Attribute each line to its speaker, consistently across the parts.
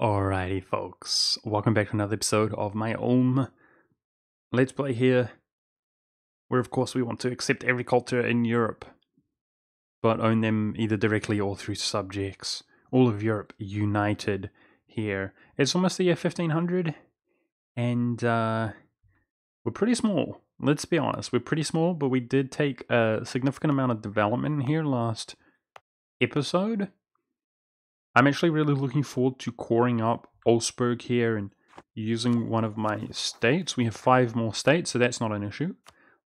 Speaker 1: Alrighty folks, welcome back to another episode of my own Let's Play here, where of course we want to accept every culture in Europe, but own them either directly or through subjects. All of Europe united here. It's almost the year 1500, and we're pretty small. Let's be honest, we're pretty small, but we did take a significant amount of development in here last episode. I'm actually really looking forward to coring up Ulsberg here and using one of my states. We have 5 more states, so that's not an issue.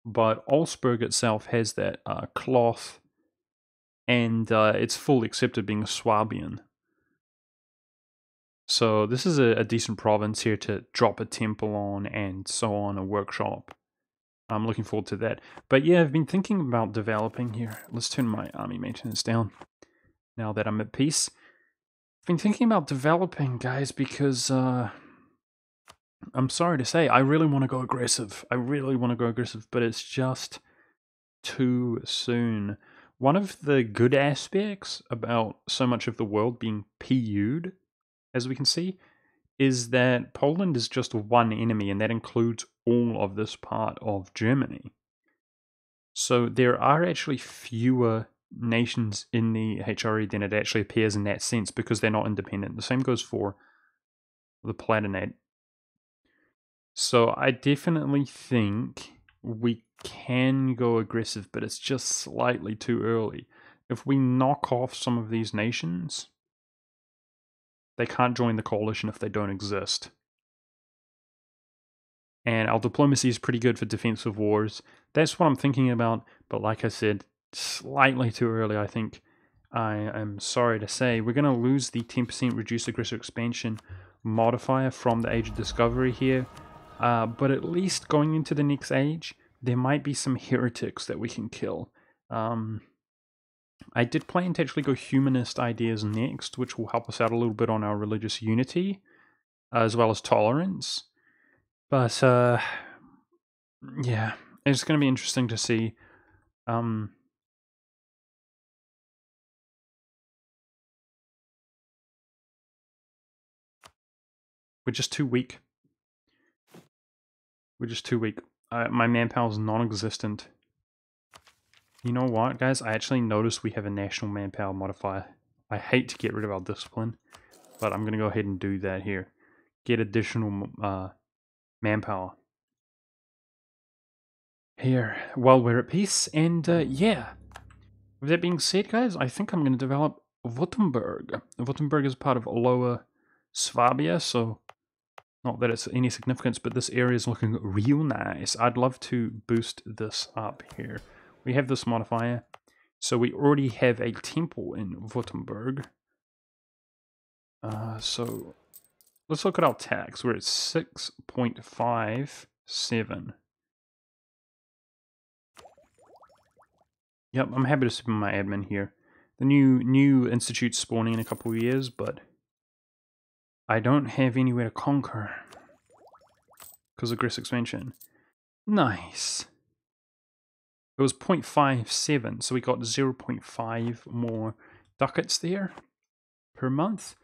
Speaker 1: But Ulsberg itself has that cloth, and it's fully accepted being a Swabian. So this is a decent province here to drop a temple on and so on, a workshop. I'm looking forward to that. But yeah, I've been thinking about developing here. Let's turn my army maintenance down now that I'm at peace. Been thinking about developing, guys, because I'm sorry to say, I really want to go aggressive. But it's just too soon. One of the good aspects about so much of the world being PU'd, as we can see, is that Poland is just one enemy, and that includes all of this part of Germany. So there are actually fewer nations in the HRE than it actually appears in that sense, because they're not independent. The same goes for the Palatinate. So I definitely think we can go aggressive, but it's just slightly too early. If we knock off some of these nations, they can't join the coalition if they don't exist. And our diplomacy is pretty good for defensive wars. That's what I'm thinking about, but like I said, slightly too early, I think. I am sorry to say. We're going to lose the 10% reduced aggressive expansion modifier from the Age of Discovery here. But at least going into the next age, there might be some heretics that we can kill. I did plan to actually go humanist ideas next, which will help us out a little bit on our religious unity, as well as tolerance. But, yeah, it's going to be interesting to see. We're just too weak. My manpower is non-existent. You know what, guys? I actually noticed we have a national manpower modifier. I hate to get rid of our discipline, but I'm going to go ahead and do that here. Get additional manpower here while we're at peace. And yeah, with that being said, guys, I think I'm going to develop Württemberg. Württemberg is part of Lower Swabia, so not that it's any significance, but this area is looking real nice. I'd love to boost this up here. We have this modifier, so we already have a temple in Württemberg. So let's look at our tax. We're at 6.57. Yep, I'm happy to spin my admin here. The new institute's spawning in a couple of years, but I don't have anywhere to conquer because of aggressive expansion. Nice. It was 0.57, so we got 0.5 more ducats there per month.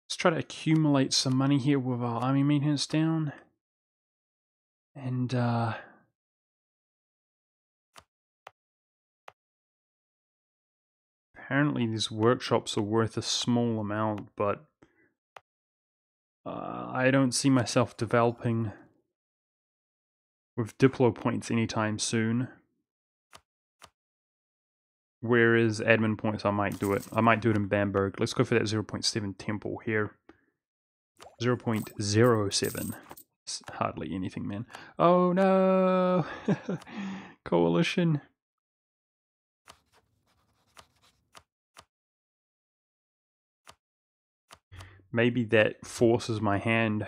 Speaker 1: Let's try to accumulate some money here with our army maintenance down. And apparently these workshops are worth a small amount, but I don't see myself developing with Diplo points anytime soon. Whereas admin points, I might do it. I might do it in Bamberg. Let's go for that 0.7 temple here. 0.07. It's hardly anything, man. Oh no! Coalition. Maybe that forces my hand.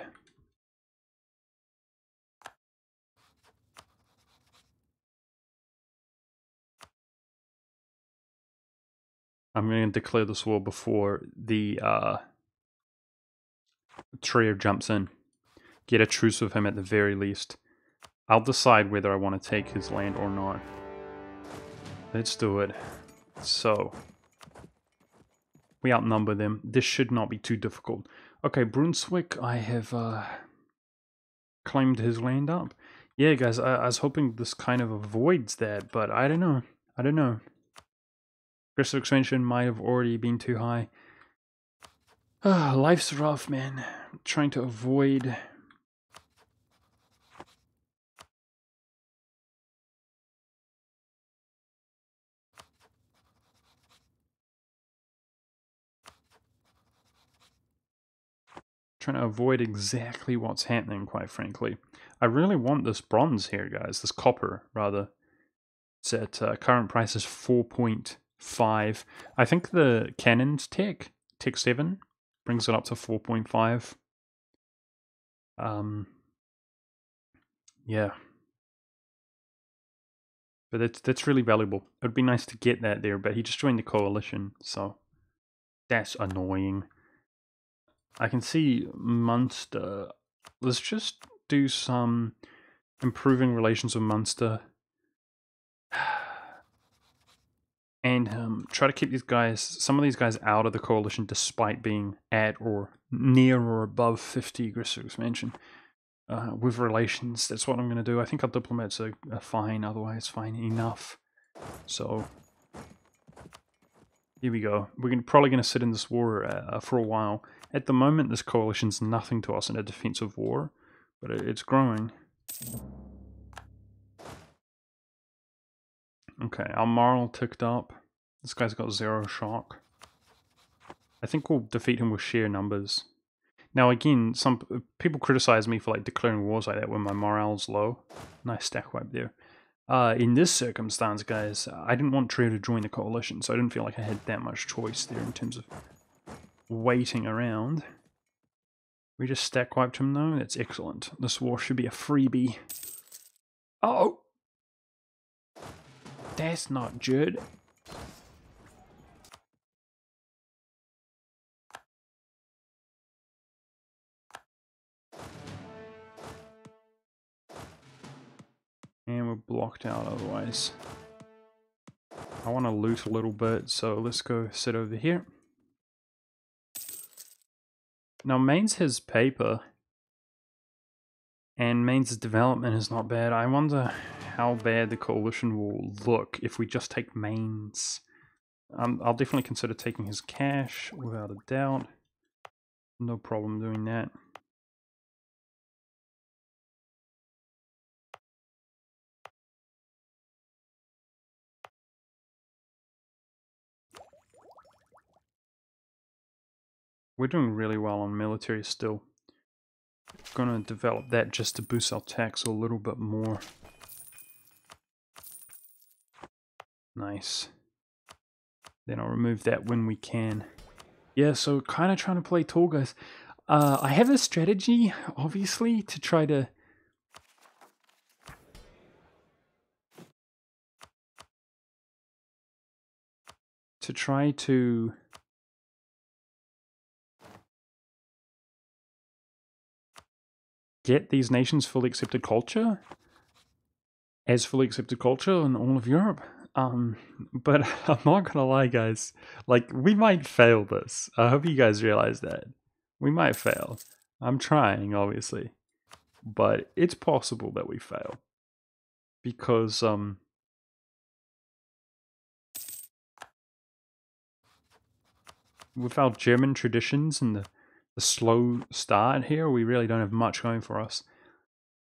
Speaker 1: I'm going to declare this war before the Trier jumps in. Get a truce with him at the very least. I'll decide whether I want to take his land or not. Let's do it. So, We outnumber them. This should not be too difficult. Okay, Brunswick, I have claimed his land up. Yeah, guys, I was hoping this kind of avoids that, but I don't know. I don't know. Aggressive expansion might have already been too high. Life's rough, man. Trying to avoid... Trying to avoid exactly what's happening, quite frankly. I really want this bronze here, guys. This copper, rather. It's at current price is 4.5. I think the cannons tech 7, brings it up to 4.5. Yeah. But that's really valuable. It would be nice to get that there, but he just joined the coalition, so that's annoying. I can see Munster. Let's just do some improving relations with Munster. And try to keep these guys, some of these guys out of the coalition despite being at or near or above 50 aggressive expansion. With relations, that's what I'm going to do. I think our diplomats are fine, otherwise fine enough. So, here we go. We're probably going to sit in this war for a while. At the moment, this coalition's nothing to us in a defensive war, but it's growing. Okay, our morale ticked up. This guy's got 0 shock. I think we'll defeat him with sheer numbers. Now again, some people criticize me for like declaring wars like that when my morale's low. Nice stack wipe there. In this circumstance, guys, I didn't want Trio to join the coalition, so I didn't feel like I had that much choice there in terms of waiting around. We just stack wiped him though. That's excellent. This war should be a freebie. Oh! That's not good. And we're blocked out otherwise. I want to loot a little bit, so let's go sit over here. Now Mainz has paper. And Mainz's development is not bad. I wonder how bad the coalition will look if we just take Mainz. I'll definitely consider taking his cash, without a doubt. No problem doing that. We're doing really well on military still. Gonna develop that just to boost our tax a little bit more. Nice. Then I'll remove that when we can. Yeah, so kind of trying to play tall, guys. I have a strategy, obviously, to try to... get these nations fully accepted culture as fully accepted culture in all of Europe. But I'm not gonna lie, guys. Like, we might fail this. I hope you guys realize that. We might fail. I'm trying, obviously. But it's possible that we fail. Because, without German traditions and the slow start here, we really don't have much going for us.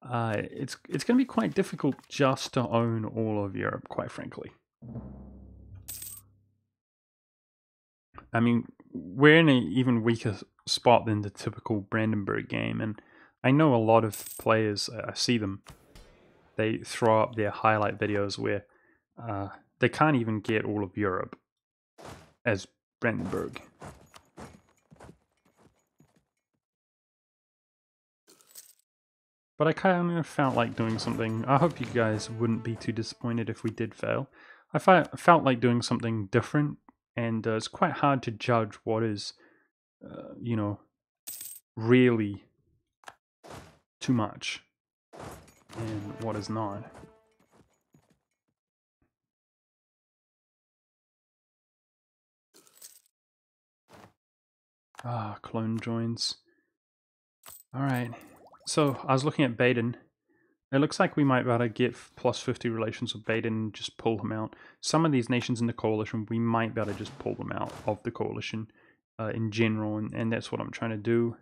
Speaker 1: It's going to be quite difficult just to own all of Europe, quite frankly. I mean, we're in an even weaker spot than the typical Brandenburg game, and I know a lot of players, I see them, they throw up their highlight videos where they can't even get all of Europe as Brandenburg. But I kind of felt like doing something. I hope you guys wouldn't be too disappointed if we did fail. I felt like doing something different, and it's quite hard to judge what is, you know, really too much and what is not. Ah, clone joins. Alright. So, I was looking at Baden. It looks like we might be able to get plus 50 relations with Baden and just pull him out. Some of these nations in the coalition, we might be able to just pull them out of the coalition in general, and that's what I'm trying to do.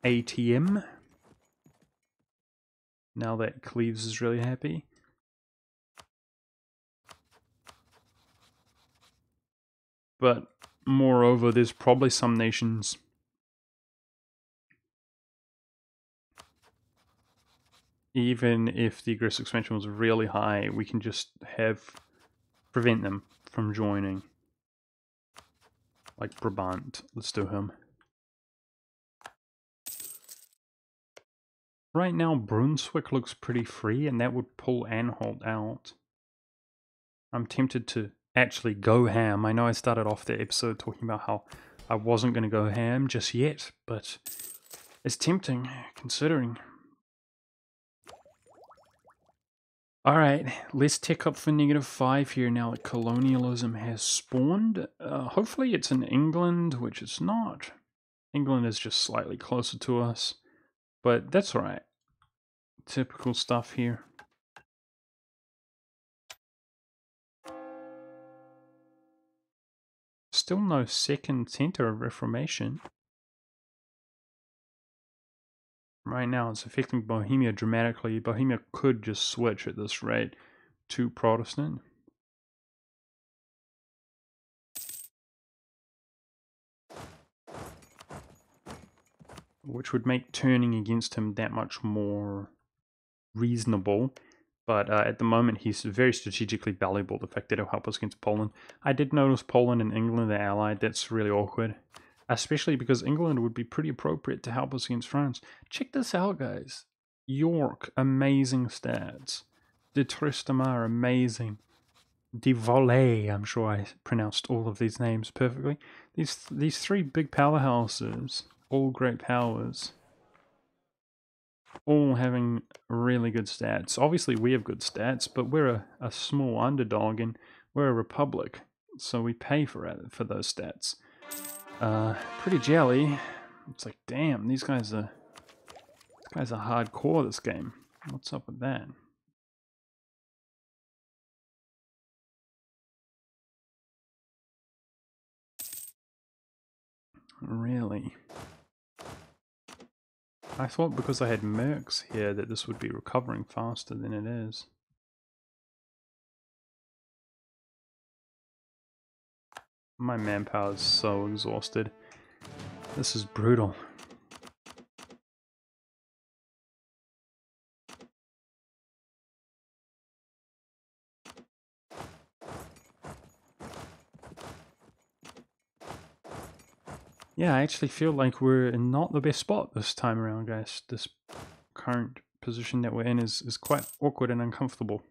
Speaker 1: ATM. Now that Cleves is really happy. But moreover, there's probably some nations even if the aggressive expansion was really high, we can just prevent them from joining. Like Brabant, let's do him. Right now, Brunswick looks pretty free, and that would pull Anhalt out. I'm tempted to actually go ham. I know I started off the episode talking about how I wasn't going to go ham just yet, but it's tempting, considering. Alright, let's tick up for -5 here now that colonialism has spawned. Hopefully it's in England, which it's not. England is just slightly closer to us, but that's alright. Typical stuff here. Still no second center of Reformation. Right now it's affecting Bohemia dramatically. Bohemia could just switch at this rate to Protestant. Which would make turning against him that much more reasonable. But at the moment, he's very strategically valuable, the fact that he'll help us against Poland. I did notice Poland and England are allied. That's really awkward. Especially because England would be pretty appropriate to help us against France. Check this out, guys. York, amazing stats. De Tristramar, amazing. De Volay, I'm sure I pronounced all of these names perfectly. These three big powerhouses, all great powers, all having really good stats. Obviously we have good stats, but we're a small underdog and we're a republic, so we pay for those stats. Pretty jelly. It's like, damn, these guys are hardcore this game. What's up with that? Really? I thought because I had mercs here that this would be recovering faster than it is. My manpower is so exhausted. This is brutal. Yeah, I actually feel like we're in not the best spot this time around, guys. This current position that we're in is quite awkward and uncomfortable.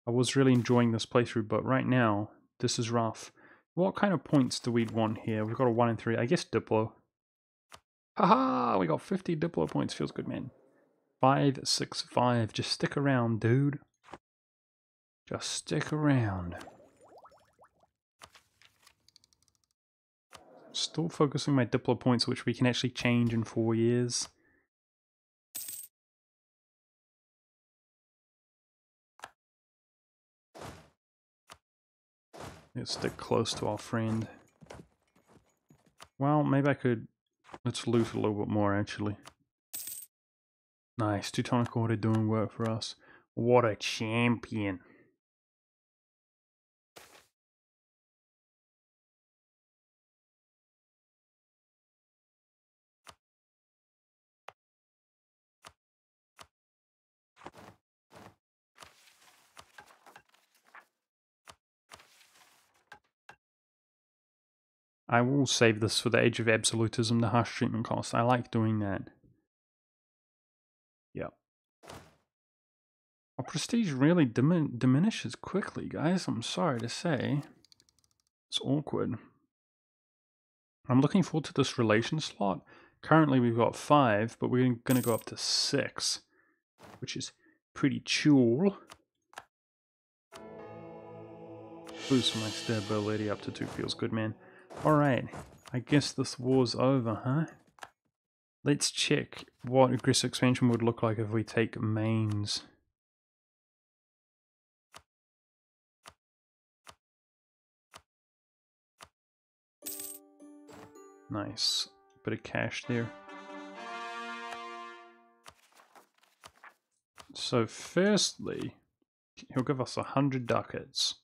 Speaker 1: I was really enjoying this playthrough, but right now, this is rough. What kind of points do we want here? We've got a 1 and 3. I guess Diplo. Haha! We got 50 Diplo points. Feels good, man. 5, 6, 5. Just stick around, dude. Just stick around. Still focusing my Diplo points, which we can actually change in 4 years. Let's stick close to our friend. Well, maybe I could... Let's loot a little bit more, actually. Nice. Teutonic Order doing work for us. What a champion. I will save this for the Age of Absolutism, the harsh treatment cost. I like doing that. Yep. Our prestige really diminishes quickly, guys. I'm sorry to say. It's awkward. I'm looking forward to this relation slot. Currently we've got 5, but we're going to go up to 6, which is pretty cool. Boost my stability up to 2 feels good, man. Alright, I guess this war's over, huh? Let's check what aggressive expansion would look like if we take mains. Nice. Bit of cash there. So firstly, he'll give us 100 ducats.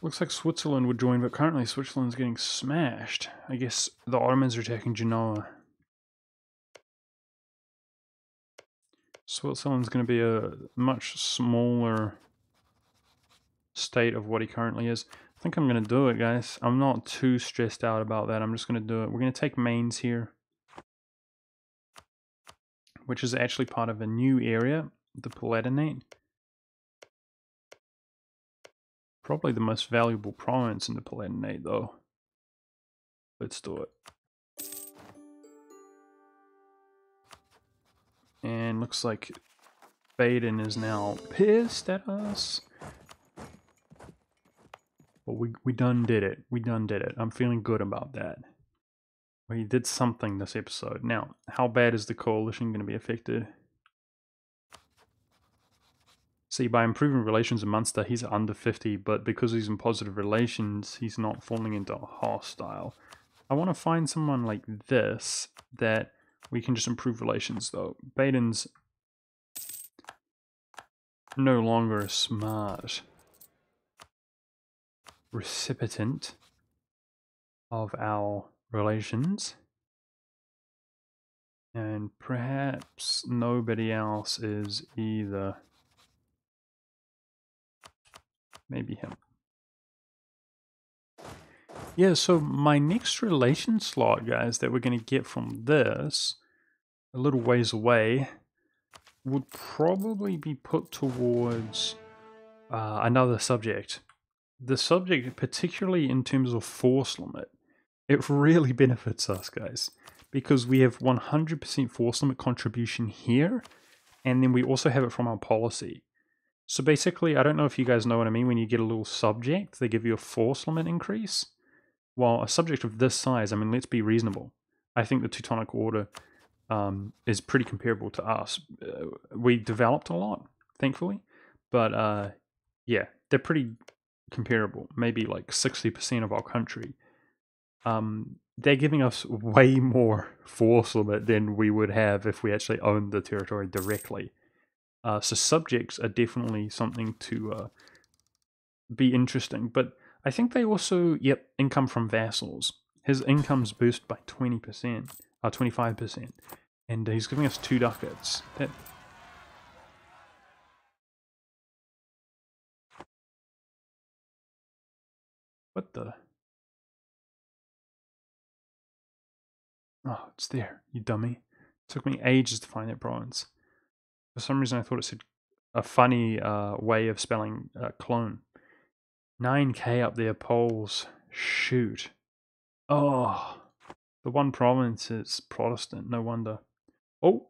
Speaker 1: Looks like Switzerland would join, but currently Switzerland's getting smashed. I guess the Ottomans are attacking Genoa. Switzerland's going to be a much smaller state of what he currently is. I think I'm going to do it, guys. I'm not too stressed out about that. I'm just going to do it. We're going to take mains here, which is actually part of a new area, the Palatinate. Probably the most valuable province in the Palatinate, though. Let's do it. And looks like Baden is now pissed at us. But we done did it. We done did it. I'm feeling good about that. We did something this episode. Now, how bad is the coalition going to be affected? See, by improving relations in Munster, he's under 50, but because he's in positive relations, he's not falling into hostile. I want to find someone like this that we can just improve relations, though. Baden's no longer a smart recipient of our relations. And perhaps nobody else is either. Maybe him. Yeah, so my next relation slot, guys, that we're going to get from this, a little ways away, would probably be put towards another subject. The subject, particularly in terms of force limit, it really benefits us, guys, because we have 100% force limit contribution here, and then we also have it from our policy. So basically, I don't know if you guys know what I mean, when you get a little subject, they give you a force limit increase. Well, a subject of this size, I mean, let's be reasonable. I think the Teutonic Order is pretty comparable to us. We developed a lot, thankfully, but yeah, they're pretty comparable. Maybe like 60% of our country. They're giving us way more force limit than we would have if we actually owned the territory directly. So subjects are definitely something to be interesting, but I think they also, yep, income from vassals. His income's boosted by 20%, 25%, and he's giving us 2 ducats. That what the? Oh, it's there, you dummy. It took me ages to find that province. For some reason I thought it said a funny way of spelling clone. 9k up there, Poles. Shoot. Oh, the one province is Protestant, no wonder. Oh,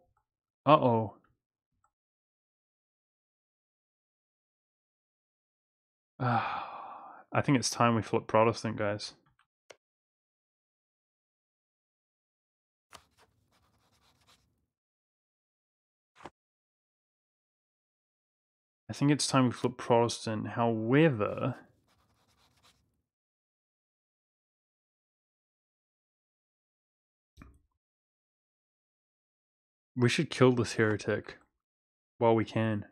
Speaker 1: uh-oh. I think it's time we flip Protestant, guys. I think it's time we flip Protestant. However, we should kill this heretic while we can.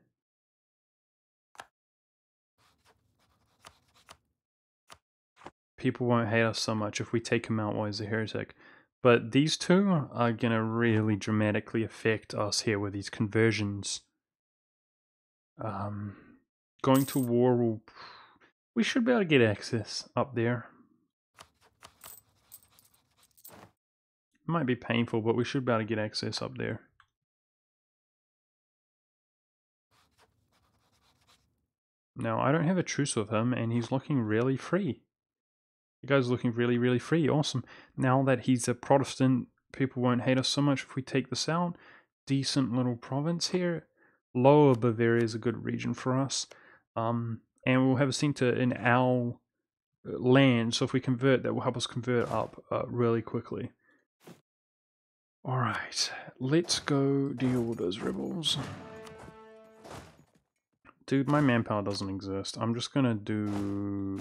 Speaker 1: People won't hate us so much if we take him out while he's a heretic. But these two are going to really dramatically affect us here with these conversions. Going to war will... We should be able to get access up there. It might be painful, but we should be able to get access up there. Now, I don't have a truce with him, and he's looking really free. The guy's looking really, really free. Awesome. Now that he's a Protestant, people won't hate us so much if we take this out. Decent little province here. Lower Bavaria is a good region for us. And we'll have a center in our land, so if we convert, that will help us convert up really quickly. Alright, let's go deal with those rebels. Dude, my manpower doesn't exist. I'm just gonna do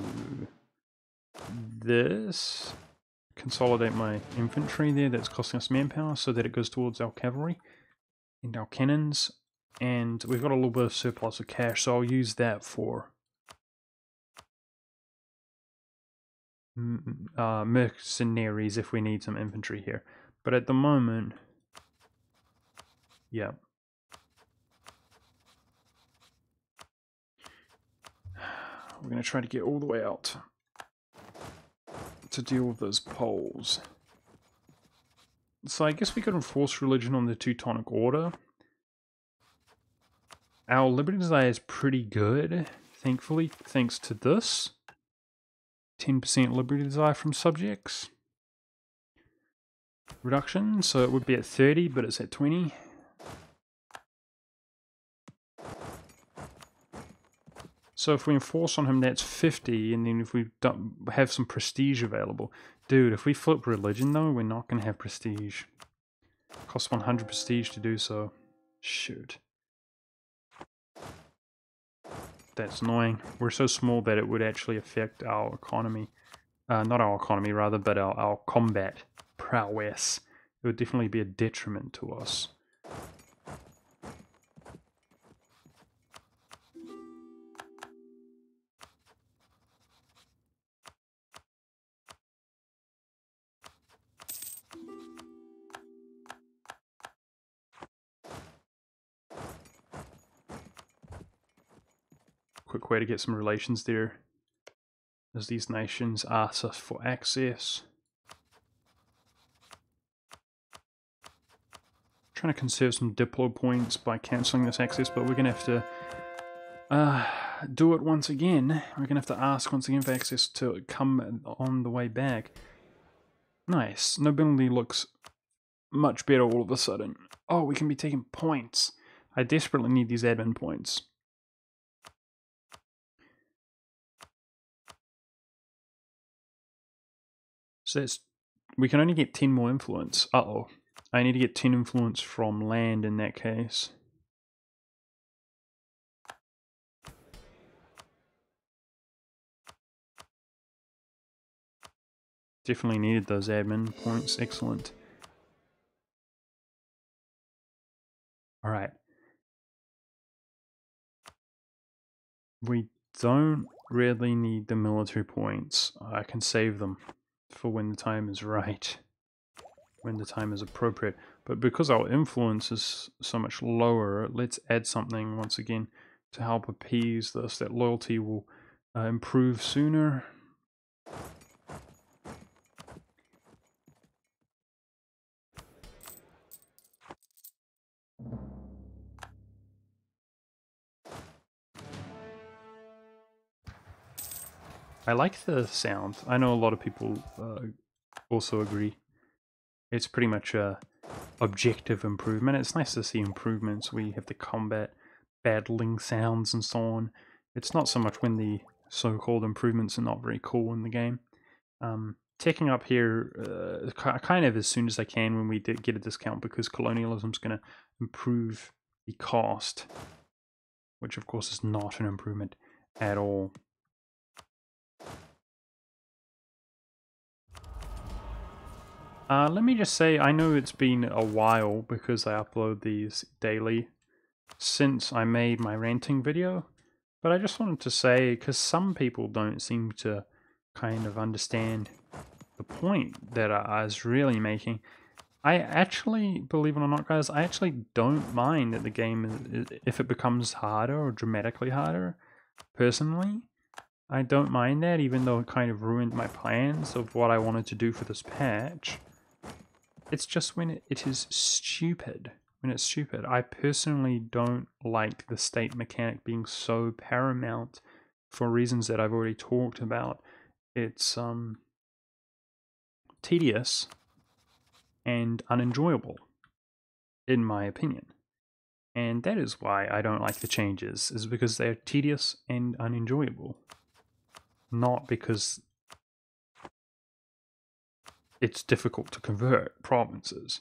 Speaker 1: this. Consolidate my infantry there that's costing us manpower so that it goes towards our cavalry and our cannons. And we've got a little bit of surplus of cash, so I'll use that for mercenaries if we need some infantry here. But at the moment, yeah. We're going to try to get all the way out to deal with those Poles. So I guess we could enforce religion on the Teutonic Order. Our liberty desire is pretty good, thankfully, thanks to this. 10% liberty desire from subjects. Reduction, so it would be at 30, but it's at 20. So if we enforce on him, that's 50, and then if we don't have some prestige available. Dude, if we flip religion though, we're not going to have prestige. Costs 100 prestige to do so. Shoot. That's annoying. We're so small that it would actually affect our economy. Not our economy, rather, but our combat prowess. It would definitely be a detriment to us. Quick way to get some relations there is these nations ask us for access. Trying to conserve some Diplo points by cancelling this access, but we're going to have to do it once again. We're going to have to ask once again for access to come on the way back. Nice. Nobility looks much better all of a sudden. Oh, we can be taking points. I desperately need these admin points. So that's, we can only get 10 more influence. Uh-oh. I need to get 10 influence from land in that case. Definitely needed those admin points. Excellent. Alright. We don't really need the military points. I can save them for when the time is right. When the time is appropriate. But because our influence is so much lower, let's add something once again to help appease this. That loyalty will improve sooner. I like the sound. I know a lot of people also agree. It's pretty much a objective improvement. It's nice to see improvements where you have the combat battling sounds and so on. It's not so much when the so-called improvements are not very cool in the game. Taking up here kind of as soon as I can when we get a discount, because colonialism's going to improve the cost, which of course is not an improvement at all. Let me just say, I know it's been a while because I upload these daily since I made my ranting video, but I just wanted to say, because some people don't seem to kind of understand the point that I was really making. I actually, believe it or not guys, I actually don't mind that the game, if it becomes harder or dramatically harder, personally. I don't mind that, even though it kind of ruined my plans of what I wanted to do for this patch. It's just when it is stupid. When it's stupid. I personally don't like the state mechanic being so paramount for reasons that I've already talked about. It's tedious, and unenjoyable, in my opinion. And that is why I don't like the changes, is because they're tedious and unenjoyable. Not because it's difficult to convert provinces.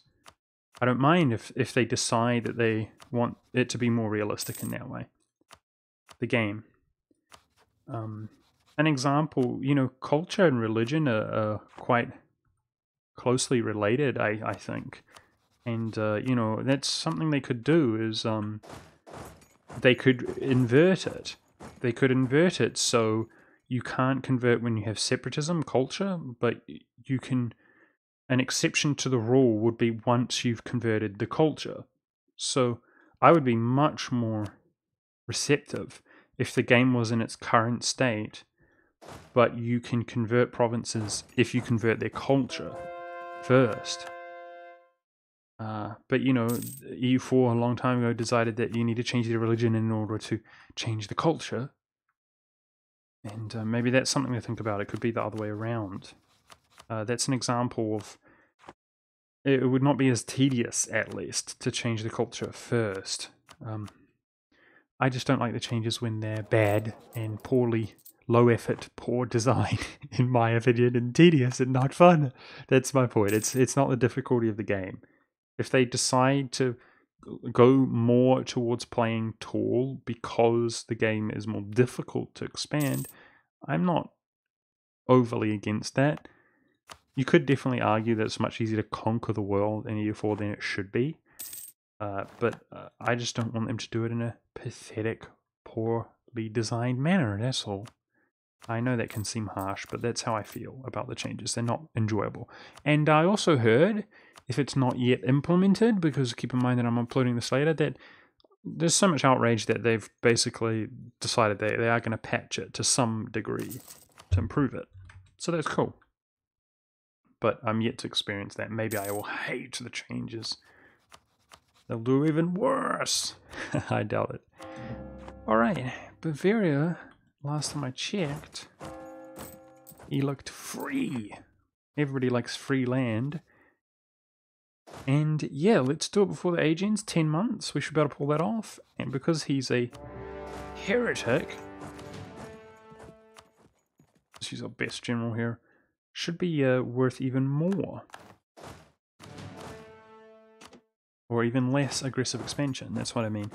Speaker 1: I don't mind if they decide that they want it to be more realistic in that way. The game. An example, culture and religion are quite closely related, I think. And, that's something they could do is they could invert it. They could invert it so you can't convert when you have separatism culture, but you can... An exception to the rule would be once you've converted the culture. So I would be much more receptive if the game was in its current state, but you can convert provinces if you convert their culture first. But EU4 a long time ago decided that you need to change their religion in order to change the culture. And maybe that's something to think about. It could be the other way around. That's an example of... It would not be as tedious, at least, to change the culture first. I just don't like the changes when they're bad and poorly, low effort, poor design, in my opinion, and tedious and not fun. That's my point. It's not the difficulty of the game. If they decide to go more towards playing tall because the game is more difficult to expand, I'm not overly against that. You could definitely argue that it's much easier to conquer the world in EU4 than it should be. But I just don't want them to do it in a pathetic, poorly designed manner, that's all. I know that can seem harsh, but that's how I feel about the changes. They're not enjoyable. And I also heard, if it's not yet implemented, because keep in mind that I'm uploading this later, that there's so much outrage that they've basically decided they are going to patch it to some degree to improve it. So that's cool. But I'm yet to experience that. Maybe I will hate the changes. They'll do even worse. I doubt it. Alright, Bavaria, last time I checked, he looked free. Everybody likes free land. And yeah, let's do it before the age ends. 10 months, we should be able to pull that off. And because he's a heretic, she's our best general here, should be worth even more. Or even less aggressive expansion, that's what I mean.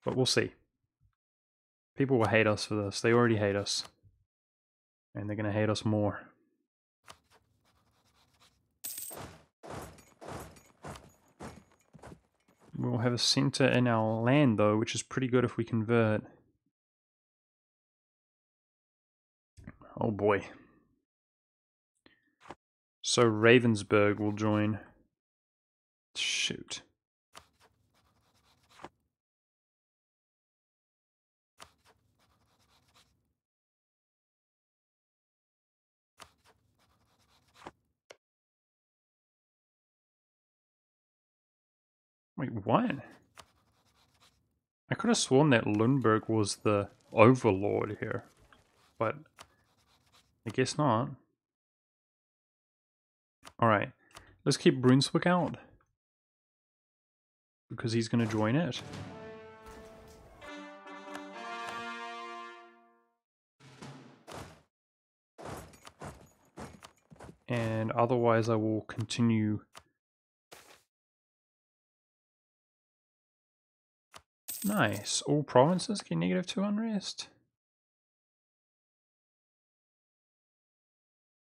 Speaker 1: But we'll see. People will hate us for this. They already hate us. And they're going to hate us more. We'll have a center in our land, though, which is pretty good if we convert. Oh boy. So Ravensburg will join. Shoot. Wait, what? I could have sworn that Lundberg was the overlord here, but I guess not. Alright, let's keep Brunswick out, because he's going to join it. And otherwise I will continue. Nice. All provinces get -2 unrest.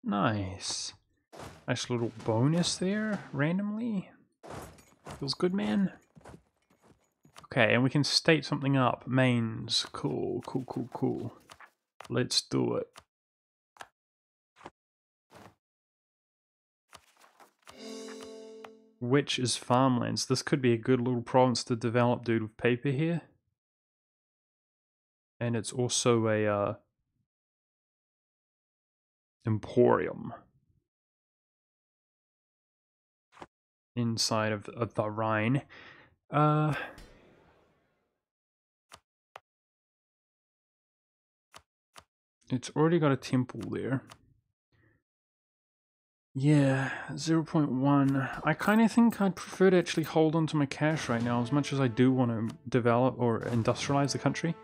Speaker 1: Nice. Nice little bonus there, randomly. Feels good, man. Okay, and we can state something up. Mains. Cool, cool, cool, cool. Let's do it. Which is farmlands. This could be a good little province to develop, dude, with paper here. And it's also a emporium inside of the Rhine. It's already got a temple there. Yeah, 0.1. I kind of think I'd prefer to actually hold on to my cash right now, as much as I do want to develop or industrialize the country.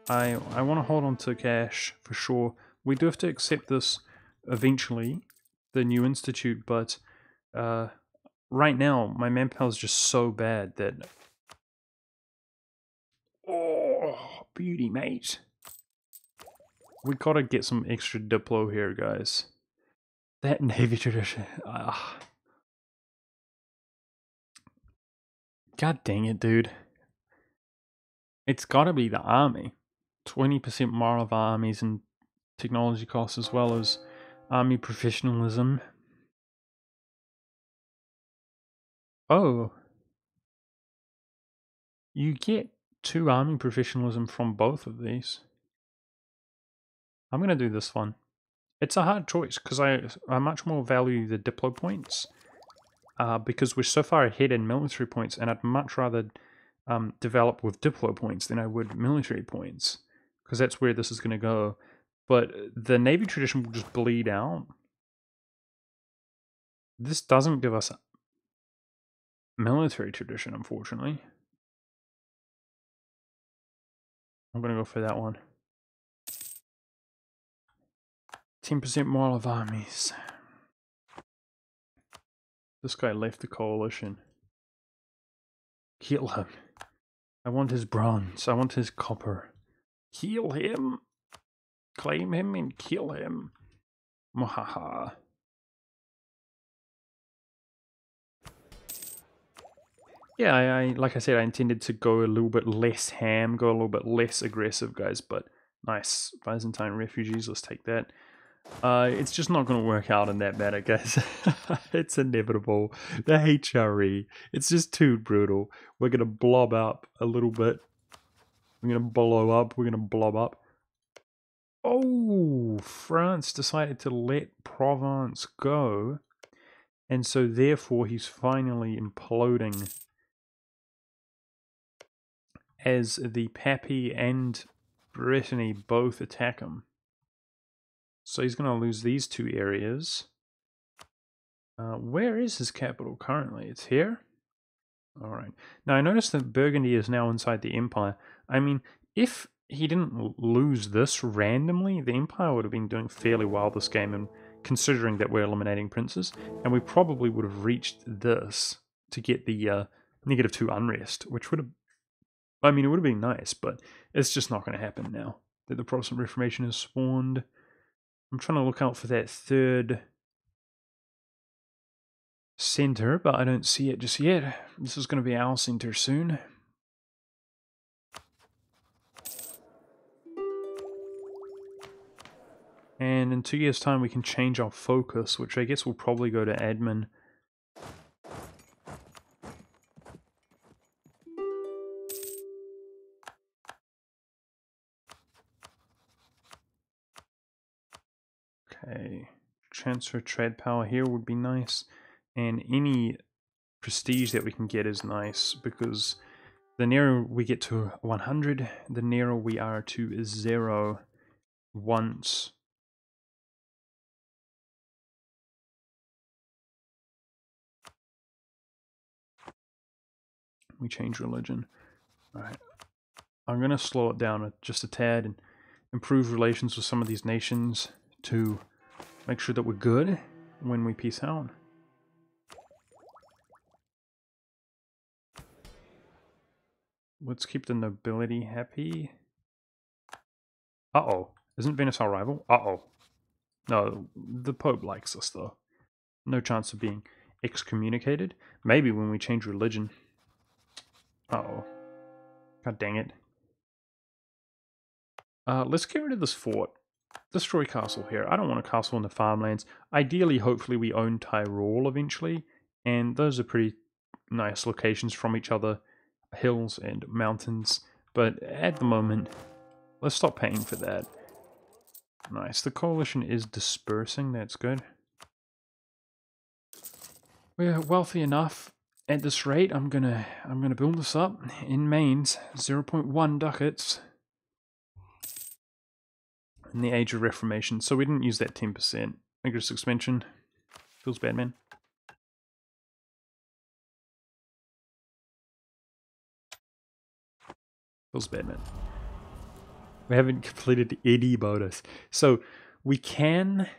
Speaker 1: I want to hold on to cash for sure. We do have to accept this eventually, the new institute, but right now my manpower is just so bad that... Oh, beauty, mate. We gotta get some extra Diplo here, guys. That Navy tradition. God dang it, dude. It's gotta be the army. 20% more of armies and technology costs, as well as army professionalism. Oh. You get 2 army professionalism from both of these. I'm gonna do this one. It's a hard choice, because I much more value the Diplo points. Because we're so far ahead in military points, and I'd much rather develop with Diplo points than I would military points, because that's where this is going to go. But the Navy tradition will just bleed out. This doesn't give us military tradition, unfortunately. I'm going to go for that one. 10% more of armies. This guy left the coalition. Kill him. I want his bronze. I want his copper. Kill him. Claim him and kill him. Mwahaha. Yeah, I like I said, I intended to go a little bit less ham, go a little bit less aggressive, guys, but nice. Byzantine refugees, let's take that. It's just not going to work out in that manner, guys. It's inevitable. The HRE, it's just too brutal. We're going to blob up a little bit. We're going to blow up. We're going to blob up. Oh, France decided to let Provence go. And so therefore he's finally imploding, as the Pappy and Brittany both attack him. So he's going to lose these 2 areas. Where is his capital currently? It's here? Alright. Now I noticed that Burgundy is now inside the Empire. I mean, if he didn't lose this randomly, the Empire would have been doing fairly well this game, and considering that we're eliminating princes, and we probably would have reached this to get the -2 unrest, which would have... I mean, it would have been nice, but it's just not going to happen now that the Protestant Reformation has spawned. I'm trying to look out for that 3rd center, but I don't see it just yet. This is going to be our center soon. And in 2 years' time, we can change our focus, which I guess will probably go to admin. Okay, transfer trade power here would be nice, and any prestige that we can get is nice, because the nearer we get to 100, the nearer we are to 0 once. We change religion. Alright, I'm going to slow it down just a tad and improve relations with some of these nations to make sure that we're good when we peace out. Let's keep the nobility happy. Uh-oh. Isn't Venice our rival? Uh-oh. No, the Pope likes us, though. No chance of being excommunicated. Maybe when we change religion. Uh-oh. God dang it. Let's get rid of this fort. Destroy castle here. I don't want a castle in the farmlands. Ideally, hopefully, we own Tyrol eventually. And those are pretty nice locations from each other. Hills and mountains. But at the moment, let's stop paying for that. Nice. The coalition is dispersing. That's good. We're wealthy enough. At this rate, I'm gonna build this up in mains. 0.1 ducats. In the Age of Reformation, so we didn't use that 10% aggressive expansion. Feels bad, man. Feels bad, man. We haven't completed any bonus. So we can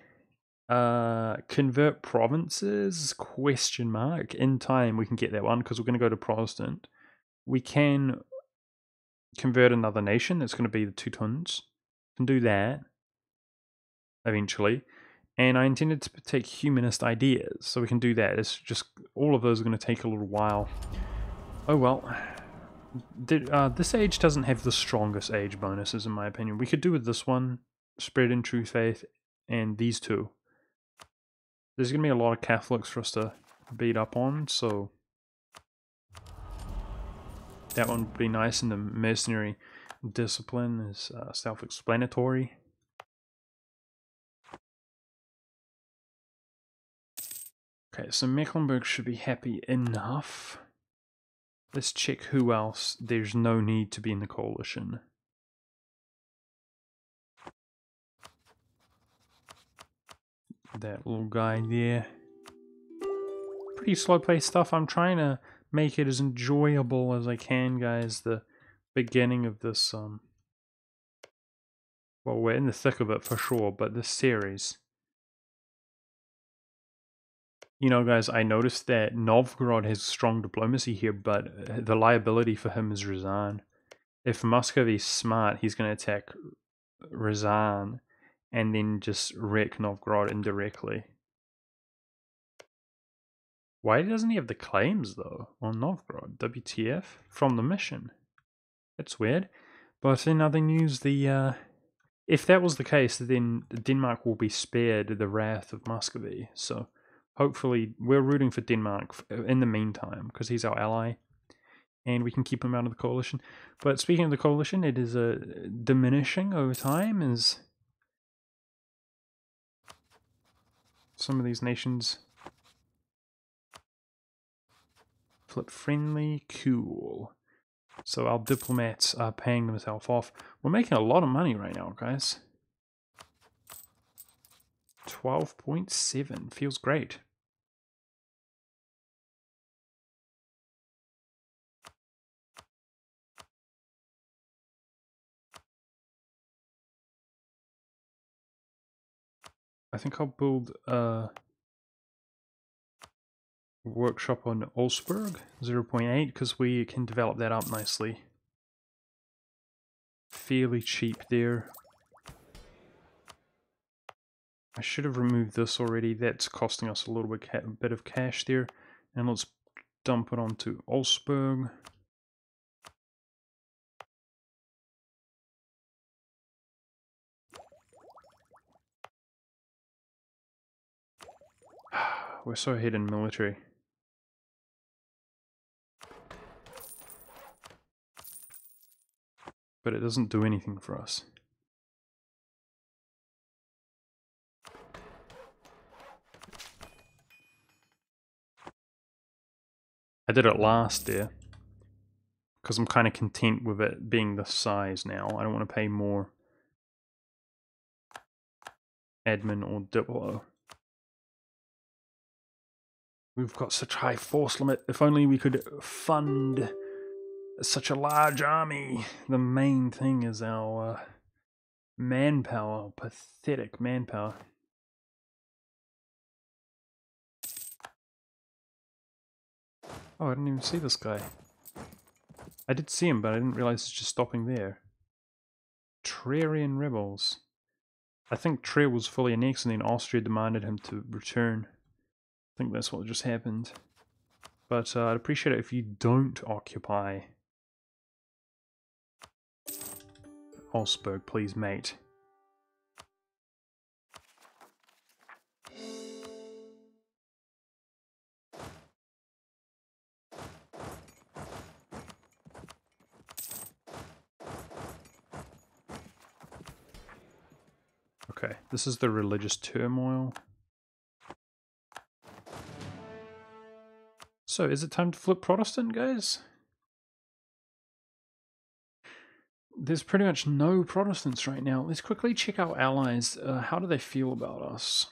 Speaker 1: convert provinces, question mark. In time we can get that one because we're going to go to Protestant. We can convert another nation. It's going to be the Teutons. Can do that eventually. And I intended to take humanist ideas, so we can do that. It's just all of those are going to take a little while. Oh well. This age doesn't have the strongest age bonuses in my opinion. We could do with this one, Spread in True Faith, and these two. There's going to be a lot of Catholics for us to beat up on, so that one would be nice. And the mercenary discipline is self-explanatory. Okay, so Mecklenburg should be happy enough. Let's check who else there's no need to be in the coalition. That little guy there. Pretty slow paced stuff. I'm trying to make it as enjoyable as I can, guys. The beginning of this, well, we're in the thick of it for sure, but this series. You know, guys, I noticed that Novgorod has strong diplomacy here, but the liability for him is Ryazan. If Muscovy's smart, he's going to attack Ryazan and then just wreck Novgorod indirectly. Why doesn't he have the claims, though, on Novgorod? WTF? From the mission. That's weird. But in other news, if that was the case, then Denmark will be spared the wrath of Muscovy. So hopefully, we're rooting for Denmark in the meantime, because he's our ally, and we can keep him out of the coalition. But speaking of the coalition, it is diminishing over time as some of these nations flip friendly. Cool. So our diplomats are paying themselves off. We're making a lot of money right now, guys. 12.7 feels great. I think I'll build a workshop on Ulsberg 0.8 because we can develop that up nicely. Fairly cheap there. I should have removed this already. That's costing us a little bit of cash there. And let's dump it onto Ulsberg. We're so ahead in military. But it doesn't do anything for us. I did it last there because I'm kind of content with it being this size now. I don't want to pay more admin or diplo. We've got such high force limit. If only we could fund such a large army. The main thing is our manpower, pathetic manpower. Oh, I didn't even see this guy. I did see him, but I didn't realize it's just stopping there. Trarian rebels. I think Trier was fully annexed and then Austria demanded him to return. I think that's what just happened. But I'd appreciate it if you don't occupy Augsburg, please, mate. Okay, this is the religious turmoil. So, is it time to flip Protestant, guys? There's pretty much no Protestants right now. Let's quickly check our allies. How do they feel about us?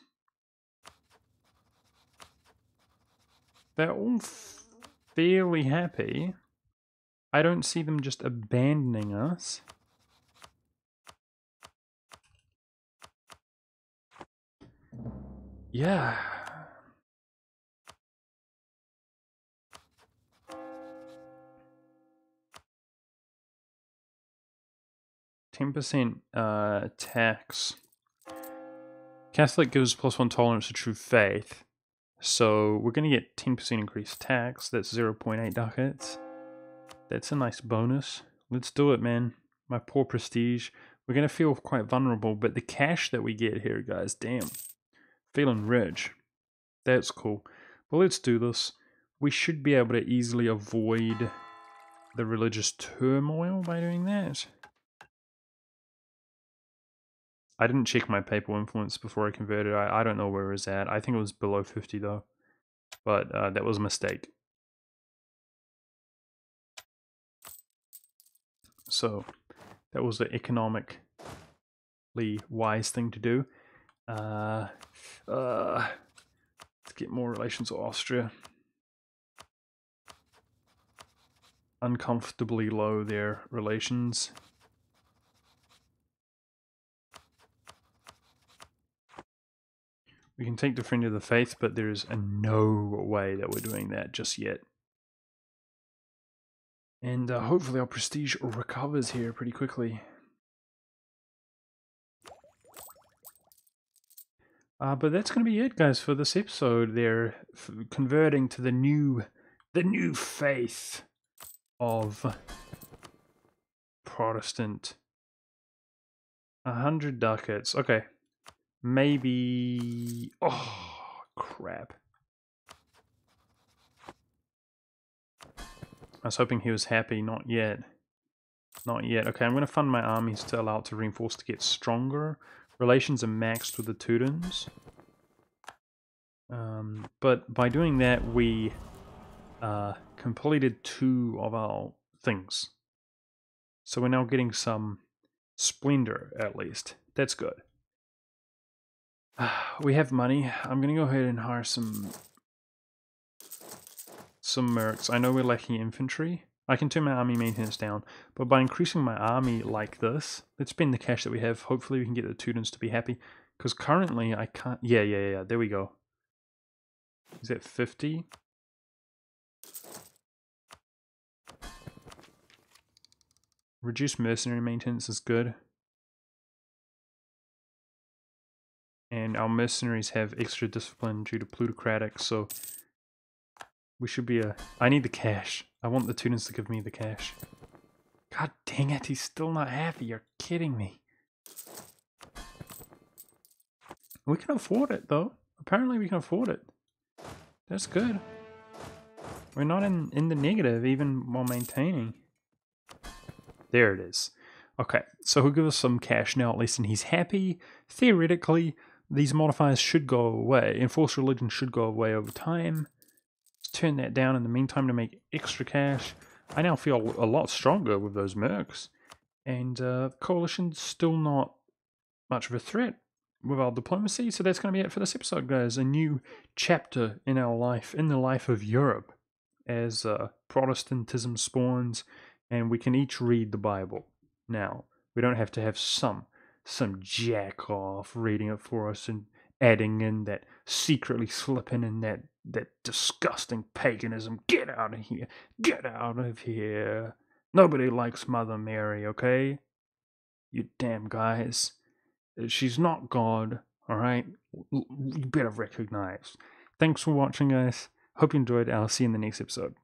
Speaker 1: They're all fairly happy. I don't see them just abandoning us. Yeah. %, tax. Catholic gives +1 tolerance to true faith. So we're going to get 10% increased tax. That's 0.8 ducats. That's a nice bonus. Let's do it, man. My poor prestige. We're going to feel quite vulnerable, but the cash that we get here, guys, damn. Feeling rich. That's cool. Well, let's do this. We should be able to easily avoid the religious turmoil by doing that. I didn't check my papal influence before I converted. I don't know where it was at. I think it was below 50 though. But that was a mistake. So that was the economically wise thing to do. Let's get more relations with Austria. Uncomfortably low their relations. We can take the friend of the faith, but there's no way that we're doing that just yet. And hopefully our prestige recovers here pretty quickly. But that's going to be it, guys, for this episode. They're converting to the new faith of Protestant. 100 ducats. Okay. Maybe... Oh, crap. I was hoping he was happy. Not yet. Not yet. Okay, I'm going to fund my armies to allow it to reinforce to get stronger. Relations are maxed with the Teutons. But by doing that, we completed 2 of our things. So we're now getting some splendor, at least. That's good. We have money. I'm going to go ahead and hire some mercs. I know we're lacking infantry. I can turn my army maintenance down, but by increasing my army like this, let's spend the cash that we have. Hopefully we can get the Teutons to be happy, because currently I can't... Yeah, there we go. Is that 50? Reduced mercenary maintenance is good. And our mercenaries have extra discipline due to plutocratic, so we should be a... I need the cash. I want the Teutons to give me the cash. God dang it, he's still not happy. You're kidding me. We can afford it, though. Apparently we can afford it. That's good. We're not in the negative, even while maintaining. There it is. Okay, so he'll give us some cash now, at least, and he's happy. Theoretically, these modifiers should go away. Enforced religion should go away over time. Let's turn that down in the meantime to make extra cash. I now feel a lot stronger with those mercs. And coalition's still not much of a threat with our diplomacy. So that's going to be it for this episode, guys. A new chapter in our life, in the life of Europe, as Protestantism spawns, and we can each read the Bible. Now, we don't have to have some jack off reading it for us and adding in that, secretly slipping in that disgusting paganism. Get out of here. Get out of here. Nobody likes Mother Mary, okay? You damn guys. She's not God, alright? You better recognize. Thanks for watching, guys. Hope you enjoyed. I'll see you in the next episode.